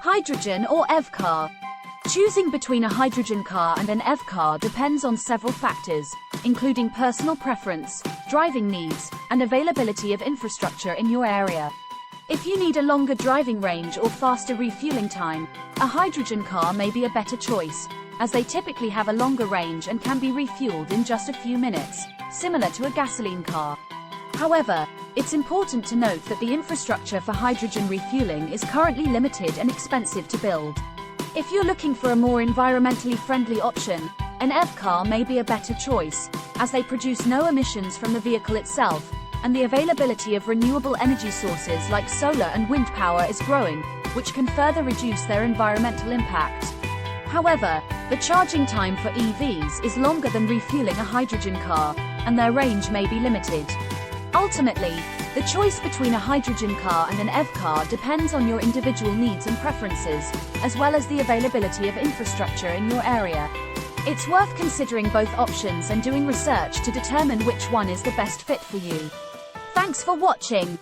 Hydrogen or EV car. Choosing between a hydrogen car and an EV car depends on several factors, including personal preference, driving needs, and availability of infrastructure in your area. If you need a longer driving range or faster refueling time, a hydrogen car may be a better choice, as they typically have a longer range and can be refueled in just a few minutes, similar to a gasoline car. However, it's important to note that the infrastructure for hydrogen refueling is currently limited and expensive to build. If you're looking for a more environmentally friendly option, an EV car may be a better choice, as they produce no emissions from the vehicle itself, and the availability of renewable energy sources like solar and wind power is growing, which can further reduce their environmental impact. However, the charging time for EVs is longer than refueling a hydrogen car, and their range may be limited. Ultimately, the choice between a hydrogen car and an EV car depends on your individual needs and preferences, as well as the availability of infrastructure in your area. It's worth considering both options and doing research to determine which one is the best fit for you. Thanks for watching.